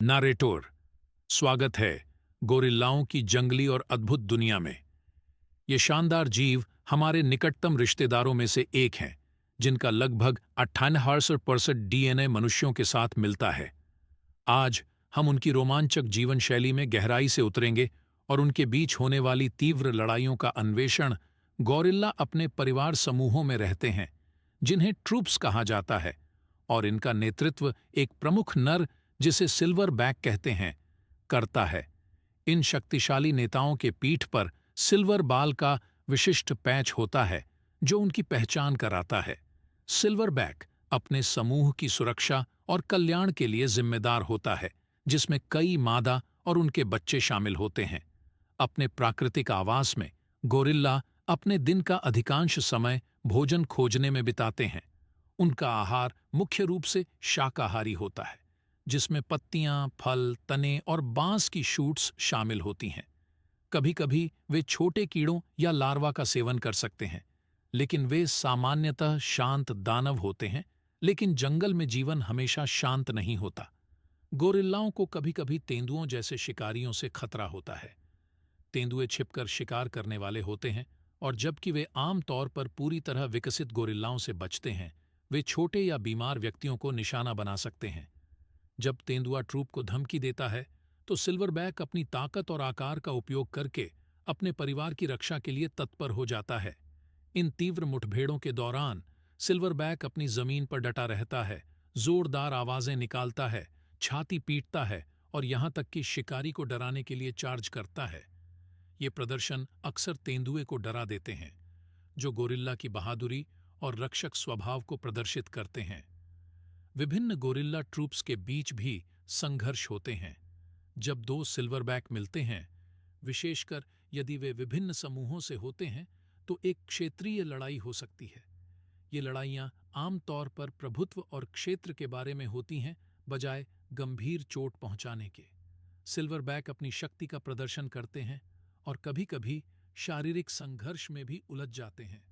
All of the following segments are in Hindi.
नारेटोर। स्वागत है गोरिल्लाओं की जंगली और अद्भुत दुनिया में। ये शानदार जीव हमारे निकटतम रिश्तेदारों में से एक हैं, जिनका लगभग 98% डीएनए मनुष्यों के साथ मिलता है। आज हम उनकी रोमांचक जीवन शैली में गहराई से उतरेंगे और उनके बीच होने वाली तीव्र लड़ाइयों का अन्वेषण। गोरिल्ला अपने परिवार समूहों में रहते हैं, जिन्हें ट्रूप्स कहा जाता है, और इनका नेतृत्व एक प्रमुख नर, जिसे सिल्वर बैक कहते हैं, करता है। इन शक्तिशाली नेताओं के पीठ पर सिल्वर बाल का विशिष्ट पैच होता है, जो उनकी पहचान कराता है। सिल्वर बैक अपने समूह की सुरक्षा और कल्याण के लिए जिम्मेदार होता है, जिसमें कई मादा और उनके बच्चे शामिल होते हैं। अपने प्राकृतिक आवास में गोरिल्ला अपने दिन का अधिकांश समय भोजन खोजने में बिताते हैं। उनका आहार मुख्य रूप से शाकाहारी होता है, जिसमें पत्तियां, फल, तने और बांस की शूट्स शामिल होती हैं। कभी कभी वे छोटे कीड़ों या लार्वा का सेवन कर सकते हैं, लेकिन वे सामान्यतः शांत दानव होते हैं। लेकिन जंगल में जीवन हमेशा शांत नहीं होता। गोरिल्लाओं को कभी कभी तेंदुओं जैसे शिकारियों से खतरा होता है। तेंदुए छिपकर शिकार करने वाले होते हैं, और जबकि वे आम तौर पर पूरी तरह विकसित गोरिल्लाओं से बचते हैं, वे छोटे या बीमार व्यक्तियों को निशाना बना सकते हैं। जब तेंदुआ ट्रूप को धमकी देता है, तो सिल्वरबैक अपनी ताकत और आकार का उपयोग करके अपने परिवार की रक्षा के लिए तत्पर हो जाता है। इन तीव्र मुठभेड़ों के दौरान सिल्वरबैक अपनी जमीन पर डटा रहता है, जोरदार आवाजें निकालता है, छाती पीटता है और यहां तक कि शिकारी को डराने के लिए चार्ज करता है। ये प्रदर्शन अक्सर तेंदुए को डरा देते हैं, जो गोरिल्ला की बहादुरी और रक्षक स्वभाव को प्रदर्शित करते हैं। विभिन्न गोरिल्ला ट्रूप्स के बीच भी संघर्ष होते हैं। जब दो सिल्वरबैक मिलते हैं, विशेषकर यदि वे विभिन्न समूहों से होते हैं, तो एक क्षेत्रीय लड़ाई हो सकती है। ये लड़ाइयाँ आमतौर पर प्रभुत्व और क्षेत्र के बारे में होती हैं, बजाय गंभीर चोट पहुंचाने के। सिल्वरबैक अपनी शक्ति का प्रदर्शन करते हैं और कभी-कभी शारीरिक संघर्ष में भी उलझ जाते हैं।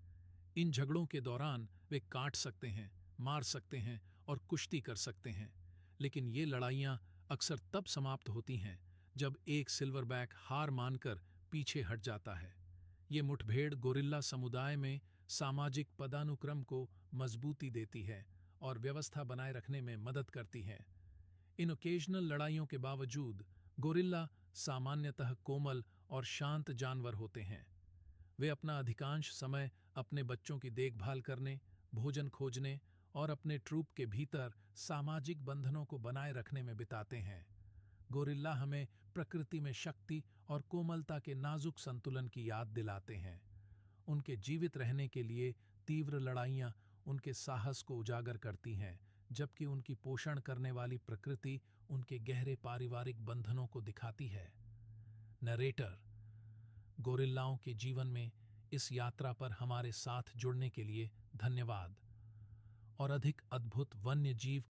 इन झगड़ों के दौरान वे काट सकते हैं, मार सकते हैं और कुश्ती कर सकते हैं। लेकिन ये लड़ाइयाँ अक्सर तब समाप्त होती हैं जब एक सिल्वरबैक हार मानकर पीछे हट जाता है। ये मुठभेड़ गोरिल्ला समुदाय में सामाजिक पदानुक्रम को मजबूती देती है और व्यवस्था बनाए रखने में मदद करती है। इन ओकेजनल लड़ाइयों के बावजूद गोरिल्ला सामान्यतः कोमल और शांत जानवर होते हैं। वे अपना अधिकांश समय अपने बच्चों की देखभाल करने, भोजन खोजने और अपने ट्रूप के भीतर सामाजिक बंधनों को बनाए रखने में बिताते हैं। गोरिल्ला हमें प्रकृति में शक्ति और कोमलता के नाजुक संतुलन की याद दिलाते हैं। उनके जीवित रहने के लिए तीव्र लड़ाइयाँ उनके साहस को उजागर करती हैं, जबकि उनकी पोषण करने वाली प्रकृति उनके गहरे पारिवारिक बंधनों को दिखाती है। नरेटर, गोरिल्लाओं के जीवन में इस यात्रा पर हमारे साथ जुड़ने के लिए धन्यवाद। और अधिक अद्भुत वन्य जीव